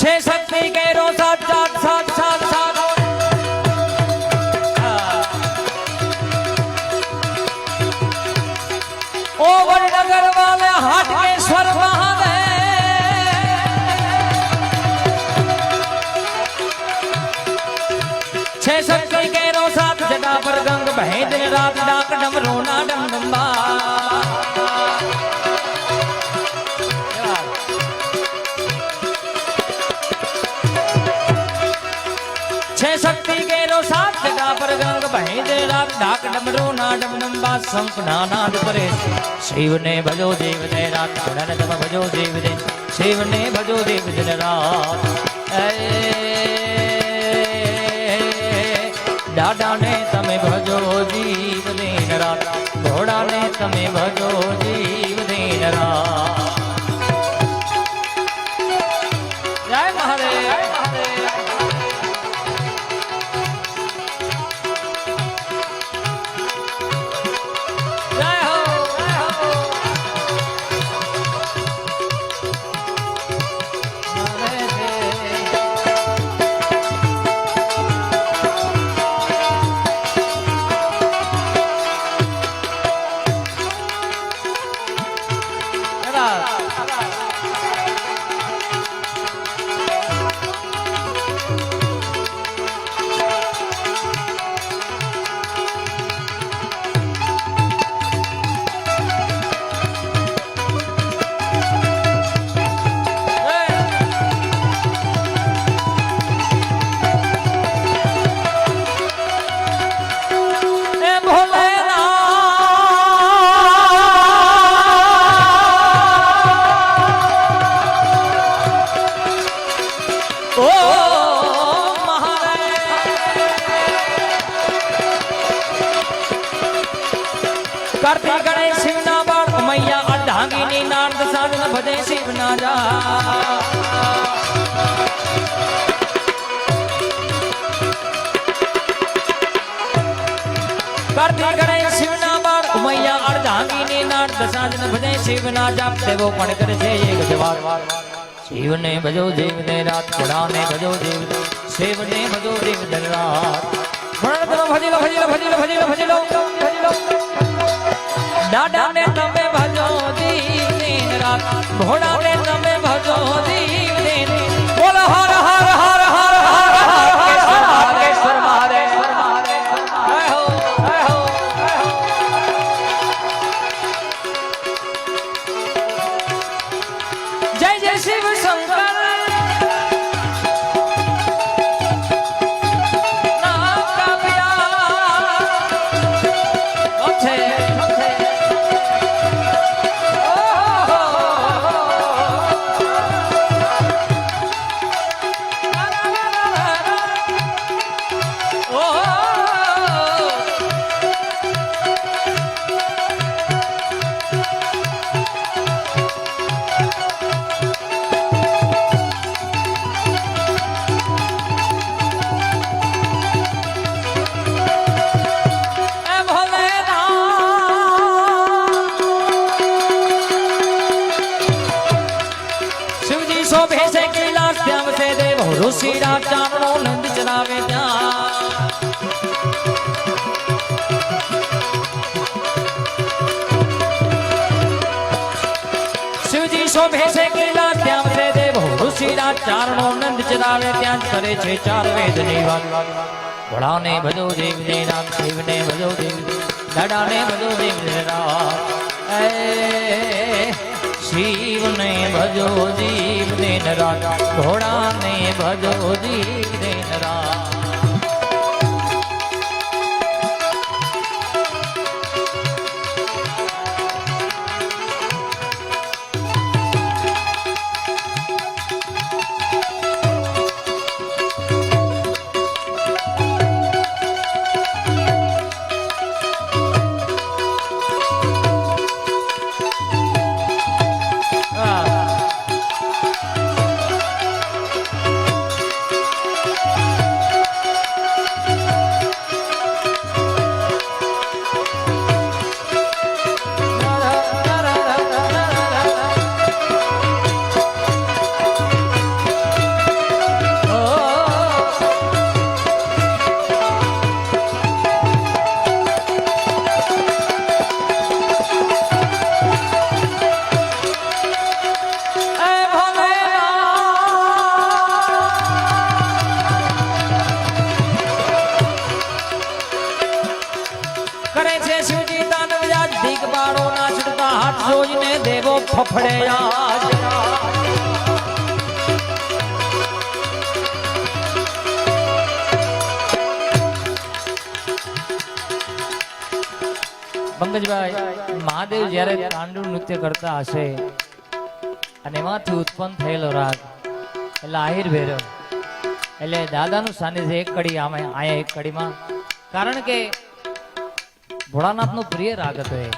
छे शक्ति के रो साथ साथ साथ साथ साथ ओ वडनगर वाले हाट के स्वर महादेव छे शक्ति के रो साथ जगह पर गंग बहे दिन रात डाक डमरू ना डम डम्बा छे शक्ति के रो साथ जगह पर गंग बहे दिन रात डाक डमरू ना डम डम्बा शंख नाद करे शिव ने भजो देव ने रात घोड़ा तब भजो देव दिन शिव ने भजो देव दिन रात डाडा ने तमे भजो जीव दिन रात घोड़ा ने तमे भजो जीव दिन रात जय महादेव करती गणेश शिव ना बाण मैया अर्धांगिनी नारद साधन भजे शिव ना जा करती गणेश शिव ना बाण मैया अर्धांगिनी नारद साधन भजे शिव ना जाप देवो पण करे छे एक जवाब शिव ने भजो देव ने रात घोड़ा ने भजो देव शिव ने भजो देव दिन रात भजिलो भजिलो भजिलो भजिलो भजिलो भजिलो डाडा ने तमे भजो दीव दिन रात घोड़ा ने तमे भजो दीव दिन बोलो हर हर हर हर हर हर महादेव जय हो जय हो जय जय शिव शंकर ऋषि चारणो नंद चलावे शिवजी शोभे से कीला श्याम से देव ऋषि चारणो नंद चलावे त्याग करे छे चार वेद निवास घोड़ा ने भजो देव ने रात शिव ने भजो देव दादा ने भजो देव ने रात शिव ने भजो जीव दिन रात घोड़ा ने भजो जीव दिन रात ફફડે આજ પંકજભાઈ મહાદેવ જ્યારે તાંડવ નૃત્ય કરતા હશે અને એમાંથી ઉત્પન્ન થયેલો રાગ એટલે આહિર ભૈરવ એટલે દાદાનું સાનિધ્ય એક કડી અહીંયા એક કડીમાં કારણ કે ભોળાનાથનો પ્રિય રાગ હતો એ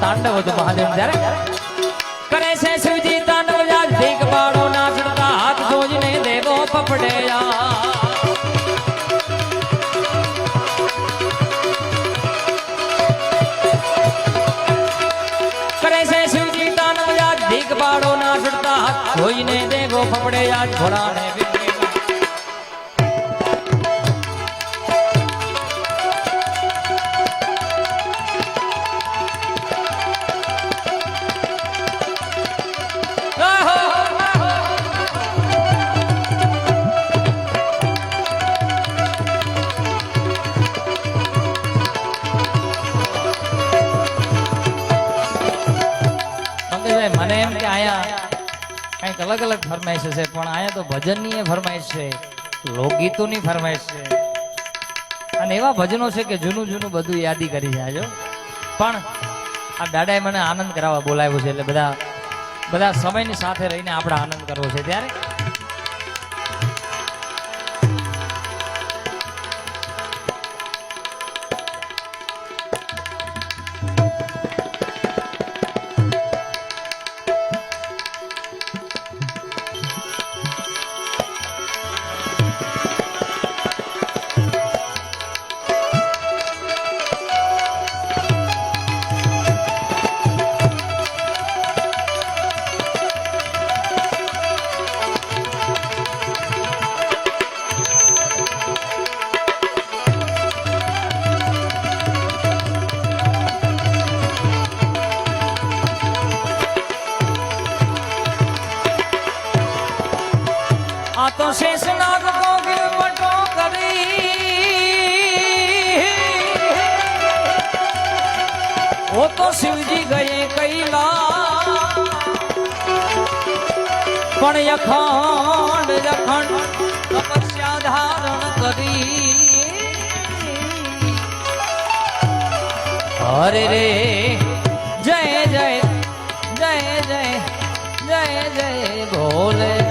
તાંડવ હતું મહાદેવ જ્યારે કરે છે શિવજી તાંડવ જાજ ભીખ પાડો નાચતા હાથ જોઈને દેવો ફફડે કરે છે શિવજી તાંડવ જાજ ભીખ પાડો નાચતા હાથ જોઈને દેવો ફફડે આજ ભોળાને મને એમ કે અહીંયા કંઈક અલગ અલગ ફરમાઈશ છે પણ અહીંયા તો ભજનની ફરમાઈશ છે લોકગીતોની ફરમાઈશ છે અને એવા ભજનો છે કે જૂનું જૂનું બધું યાદી કરી જાજો પણ આ દાદાએ મને આનંદ કરાવવા બોલાવ્યો છે એટલે બધા સમયની સાથે રહીને આપણે આનંદ કરવો છે ત્યારે આ તો શેષનાગ કો ગિરવટો કરી ઓ તો શિવજી ગયે કૈલા પણ અખંડ તપસ્યા ધારણ કરી હરે રે જય જય જય જય જય જય ભોલે